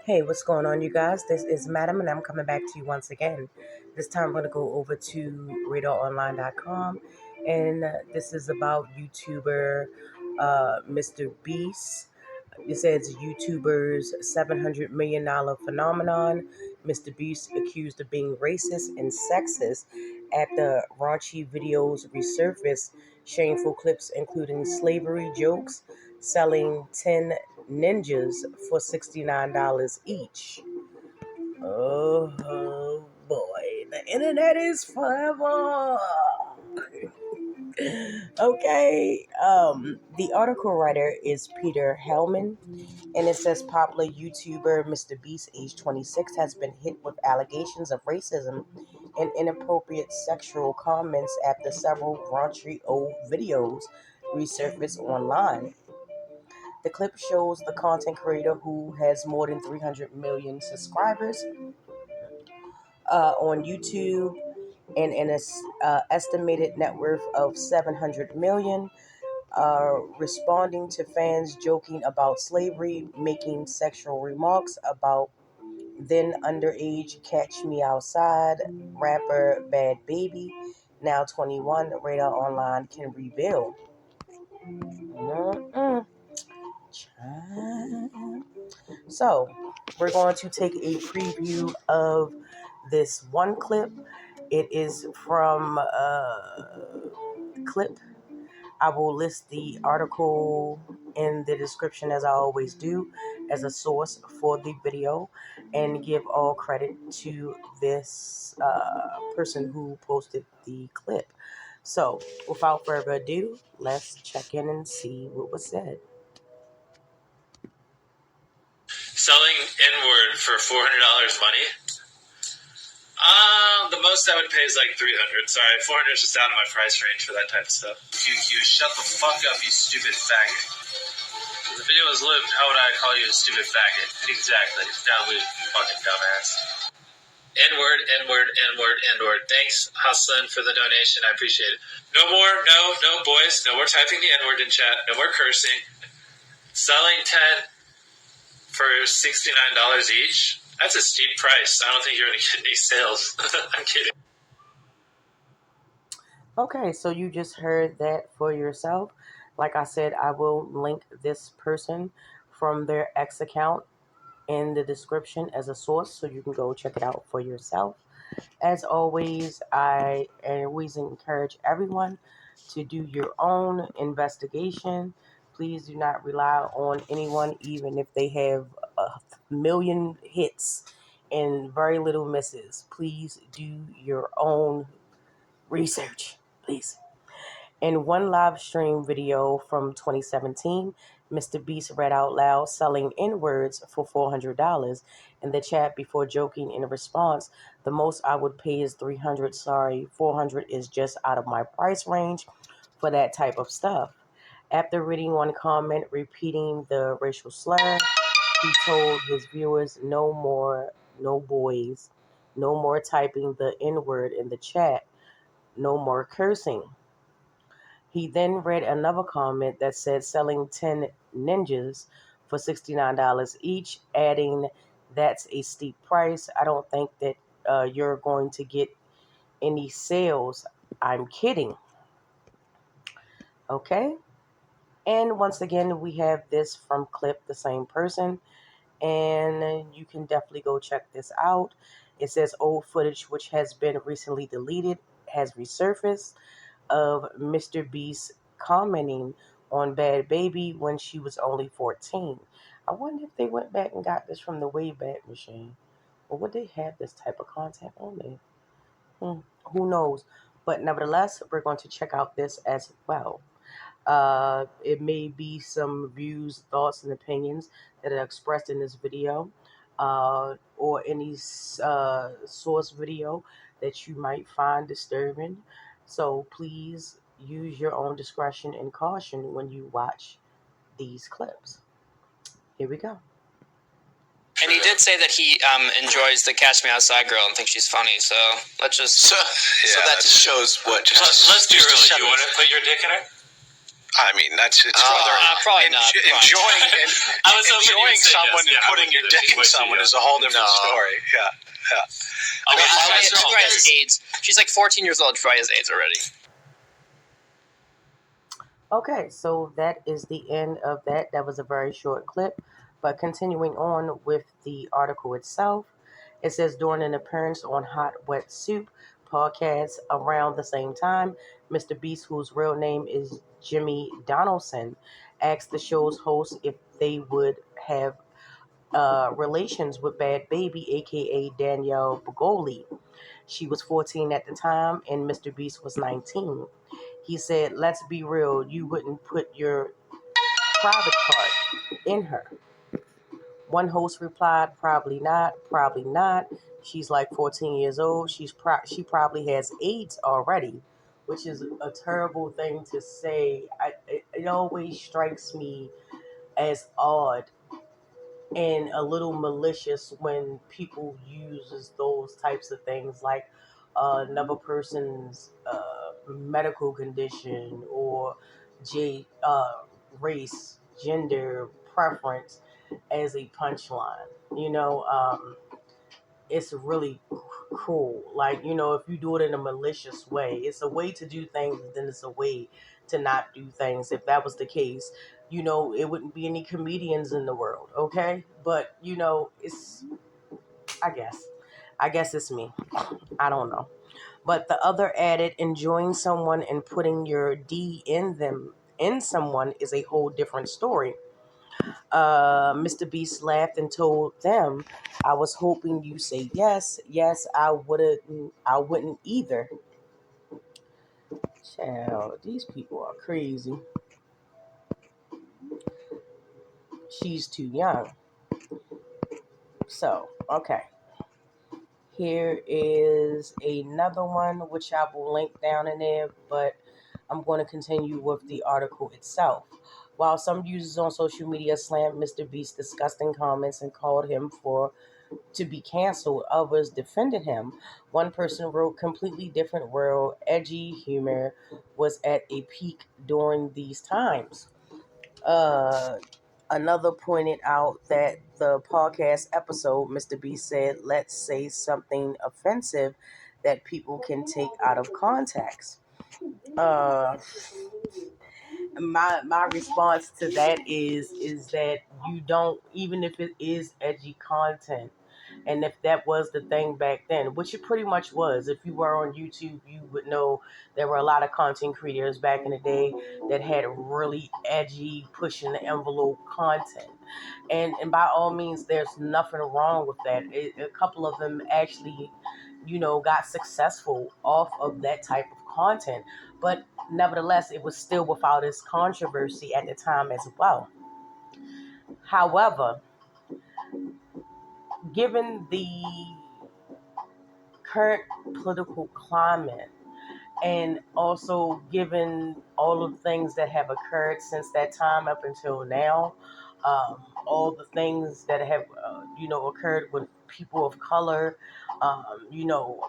Hey, what's going on, you guys? This is Madam, and I'm coming back to you once again. This time, I'm going to go over to RadarOnline.com, and this is about YouTuber MrBeast. It says YouTuber's $700 million phenomenon. MrBeast accused of being racist and sexist after raunchy videos resurface. Shameful clips, including slavery jokes, selling 10 ninjas for $69 each. Oh boy, the internet is forever. Okay, the article writer is Peter Helman, and it says popular YouTuber MrBeast, age 26, has been hit with allegations of racism and inappropriate sexual comments after several raunchy old videos resurfaced online. The clip shows the content creator, who has more than 300 million subscribers on YouTube and an estimated net worth of 700 million, responding to fans joking about slavery, making sexual remarks about then underage Catch Me Outside rapper Bad Baby, now 21, Radar Online can reveal. So, we're going to take a preview of this one clip. It is from Clip. I will list the article in the description, as I always do, as a source for the video, and give all credit to this person who posted the clip. So, without further ado, let's check in and see what was said. Selling N-word for $400 money? The most I would pay is like $300. Sorry, $400 is just out of my price range for that type of stuff. QQ, shut the fuck up, you stupid faggot. If the video was lived, how would I call you a stupid faggot? Exactly. Download, fucking dumbass. N-word, N-word, N-word, N-word. Thanks, Hustlin, for the donation. I appreciate it. No more, no, boys. No more typing the N-word in chat. No more cursing. Selling 10 for $69 each? That's a steep price. I don't think you're going to get any sales. I'm kidding. Okay, so you just heard that for yourself. Like I said, I will link this person from their X account in the description as a source, so you can go check it out for yourself. As always, I always encourage everyone to do your own investigation. Please do not rely on anyone, even if they have a million hits and very little misses. Please do your own research, please. In one live stream video from 2017, MrBeast read out loud selling N-words for $400 in the chat before joking in response, "The most I would pay is $300. Sorry, $400 is just out of my price range for that type of stuff." After reading one comment repeating the racial slur, he told his viewers, "No more, no boys, no more typing the N-word in the chat, no more cursing." He then read another comment that said selling 10 ninjas for $69 each, adding, "That's a steep price. I don't think that you're going to get any sales. I'm kidding." Okay. And once again, we have this from Clip, the same person. And you can definitely go check this out. It says old footage, which has been recently deleted, has resurfaced of MrBeast commenting on Bad Baby when she was only 14. I wonder if they went back and got this from the Wayback Machine. Or would they have this type of content on there? Who knows? But nevertheless, we're going to check out this as well. It may be some views, thoughts, and opinions that are expressed in this video, or any source video that you might find disturbing. So please use your own discretion and caution when you watch these clips. Here we go. And he did say that he enjoys the Catch Me Outside girl and thinks she's funny. So let's just. So that just shows what. Let's do it. You want to put your dick in her? I mean, it's rather probably not. Enjoying enjoying someone and putting your dick in someone is a whole different story. Yeah. Okay, she probably has AIDS. She's like 14 years old. She probably has AIDS already. Okay, so that is the end of that. That was a very short clip. But continuing on with the article itself, it says during an appearance on Hot Wet Soup podcast around the same time, MrBeast, whose real name is Jimmy Donaldson, asked the show's host if they would have relations with Bad Baby, aka Danielle Bugoli. She was 14 at the time, and MrBeast was 19. He said, "Let's be real, you wouldn't put your private part in her." One host replied, "Probably not, probably not. She's like 14 years old. She probably has AIDS already," which is a terrible thing to say. It always strikes me as odd and a little malicious when people uses those types of things like another person's medical condition or race, gender, preference as a punchline. It's really cruel. Like, if you do it in a malicious way, it's a way to do things, then it's a way to not do things. If that was the case, it wouldn't be any comedians in the world, okay? But, it's, I guess. I guess it's me. I don't know. But the other added, enjoying someone and putting your D in someone is a whole different story. MrBeast laughed and told them, "I was hoping you say yes. Yes, I wouldn't either." Child, these people are crazy. She's too young. So, okay. Here is another one, which I will link down in there, but I'm going to continue with the article itself. While some users on social media slammed MrBeast's disgusting comments and called him to be canceled, others defended him. One person wrote, "Completely different world, edgy humor was at a peak during these times." Uh, Another pointed out that the podcast episode, MrBeast said, "Let's say something offensive that people can take out of context." Uh, my response to that is that you don't, even if it is edgy content, and if that was the thing back then, which it pretty much was. If you were on YouTube, you would know there were a lot of content creators back in the day that had really edgy, pushing the envelope content. And by all means, there's nothing wrong with that. A couple of them actually, got successful off of that type of content. But nevertheless, it was still without its controversy at the time as well. However, given the current political climate, and also given all of the things that have occurred since that time up until now, all the things that have occurred with people of color,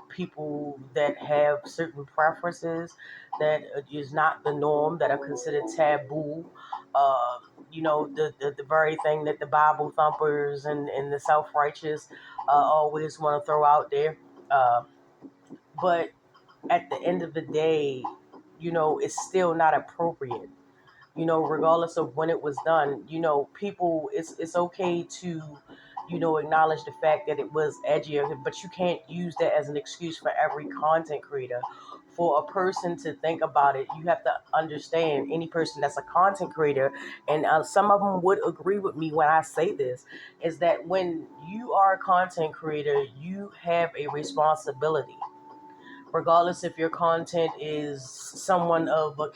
people that have certain preferences that is not the norm, that are considered taboo. uh, the very thing that the Bible thumpers and the self-righteous always want to throw out there. But at the end of the day, it's still not appropriate. Regardless of when it was done, people, it's okay to, acknowledge the fact that it was edgy, but you can't use that as an excuse for every content creator. For a person to think about it, you have to understand, any person that's a content creator, and some of them would agree with me when I say this, is that when you are a content creator, you have a responsibility, regardless if your content is someone of a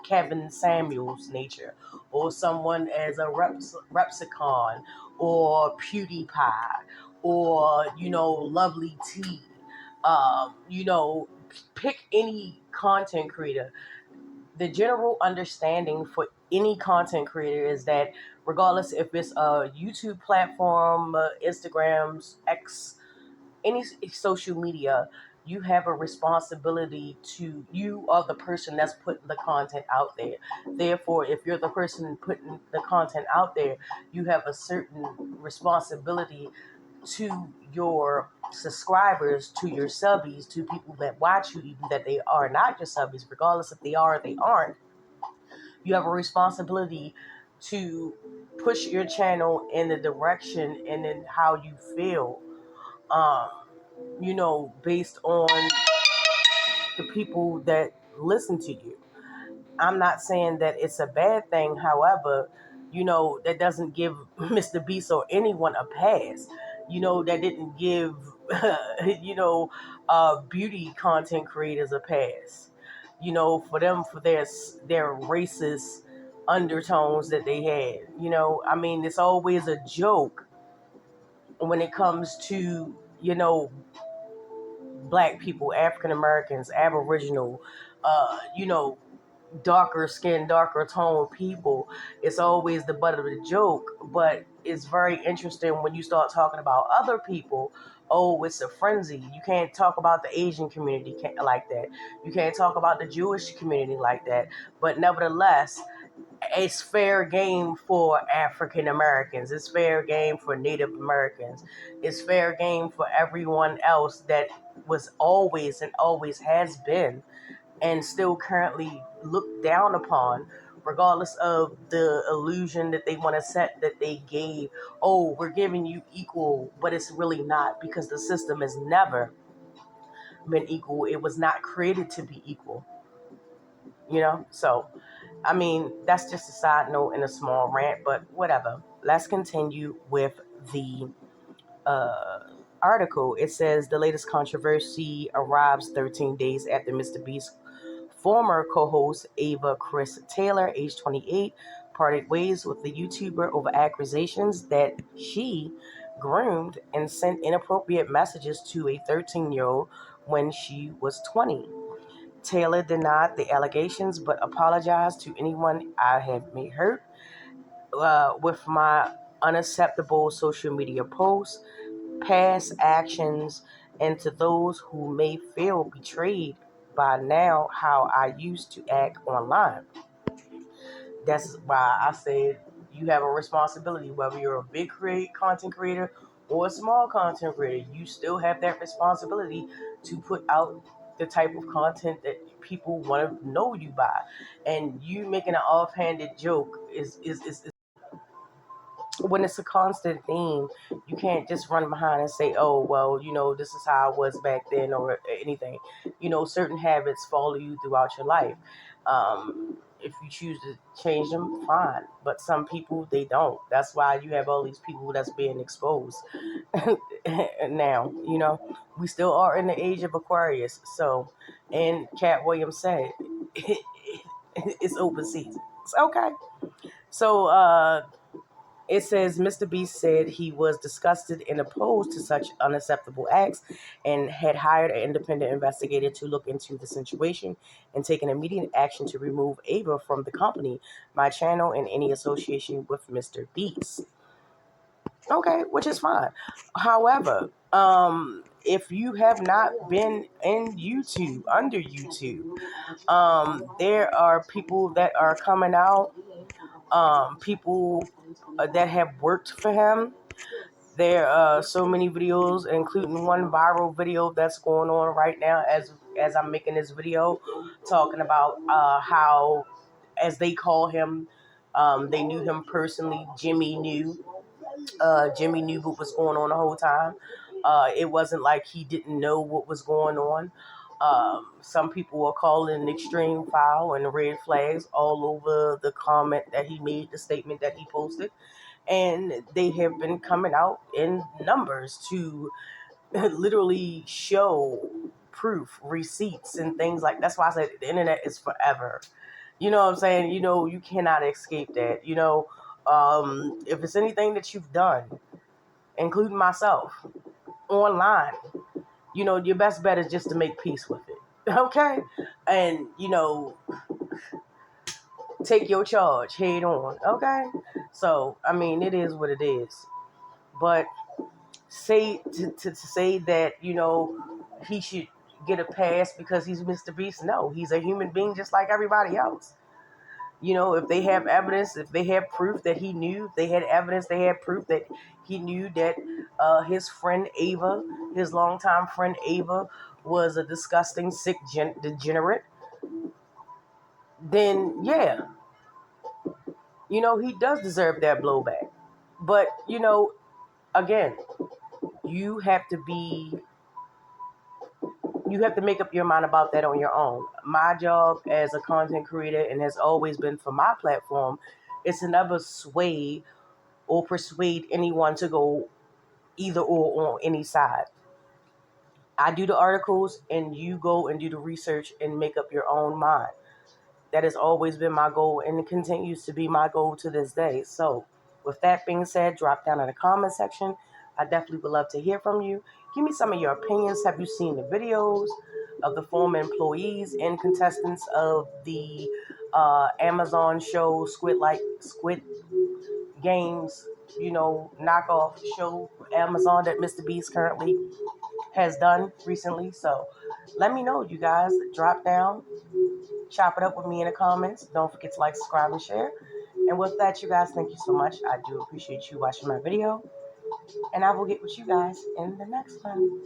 Kevin Samuels nature, or someone as a Repsicon, or PewDiePie, or Lovely T. Pick any content creator. The general understanding for any content creator is that, regardless if it's a YouTube platform, Instagram's X, any social media, you have a responsibility you are the person that's putting the content out there. Therefore, if you're the person putting the content out there, you have a certain responsibility to your subscribers, to your subbies, to people that watch you, even that they are not your subbies, regardless if they are or they aren't. You have a responsibility to push your channel in the direction and in how you feel, um, based on the people that listen to you. I'm not saying that it's a bad thing. However, that doesn't give MrBeast or anyone a pass. That didn't give, beauty content creators a pass. For them, for their racist undertones that they had. I mean, it's always a joke when it comes to, black people, African Americans, Aboriginal, uh, you know, darker skin, darker tone people. It's always the butt of the joke, but it's very interesting when you start talking about other people. Oh, it's a frenzy. You can't talk about the Asian community like that. You can't talk about the Jewish community like that. But nevertheless, it's fair game for African Americans. It's fair game for Native Americans. It's fair game for everyone else that was always and always has been and still currently looked down upon, regardless of the illusion that they want to set that they gave. Oh, we're giving you equal, but it's really not, because the system has never been equal. It was not created to be equal. So I mean, that's just a side note and a small rant, but whatever. Let's continue with the uh, article. It says the latest controversy arrives 13 days after MrBeast's former co-host Ava Chris Taylor, age 28, parted ways with the YouTuber over accusations that she groomed and sent inappropriate messages to a 13-year-old when she was 20. Taylor denied the allegations but apologized to anyone I have made hurt with my unacceptable social media posts, past actions, and to those who may feel betrayed by now how I used to act online. That's why I said you have a responsibility, whether you're a big content creator or a small content creator. You still have that responsibility to put out the type of content that people want to know you by. And you making an offhanded joke is when it's a constant theme. You can't just run behind and say, oh, well, this is how I was back then or anything. Certain habits follow you throughout your life. If you choose to change them, fine. But some people, they don't. That's why you have all these people that's being exposed. Now, we still are in the age of Aquarius. So, and Cat Williams said, it's open season. It's okay. So, it says MrBeast said he was disgusted and opposed to such unacceptable acts and had hired an independent investigator to look into the situation and taken immediate action to remove Ava from the company, my channel, and any association with MrBeast. Okay, which is fine. However, if you have not been in YouTube, under YouTube, there are people that are coming out, people that have worked for him. There are so many videos, including one viral video that's going on right now as I'm making this video, talking about how, as they call him, they knew him personally. Jimmy knew what was going on the whole time. It wasn't like he didn't know what was going on. Some people were calling an extreme foul and red flags all over the comment that he made, the statement that he posted. And they have been coming out in numbers to literally show proof, receipts, and things like that's why I said the internet is forever. You know what I'm saying? You cannot escape that. If it's anything that you've done, including myself, online, your best bet is just to make peace with it. Okay? And, take your charge head on. Okay? So, I mean, it is what it is. But to say that, he should get a pass because he's MrBeast. No, he's a human being just like everybody else. If they have evidence, if they have proof that he knew, they had evidence, they had proof that he knew that his friend Ava, his longtime friend Ava, was a disgusting, sick degenerate, then yeah, he does deserve that blowback. But, again, you have to be you have to make up your mind about that on your own. My job as a content creator, and has always been for my platform, is to never sway or persuade anyone to go either or on any side. I do the articles and you go and do the research and make up your own mind. That has always been my goal and it continues to be my goal to this day. So, with that being said, drop down in the comment section. I definitely would love to hear from you. Give me some of your opinions. Have you seen the videos of the former employees and contestants of the Amazon show Squid Games, knockoff show Amazon that MrBeast currently has done recently? So let me know, you guys. Drop down, chop it up with me in the comments. Don't forget to like, subscribe, and share. And with that, you guys, thank you so much. I do appreciate you watching my video. And I will get with you guys in the next one.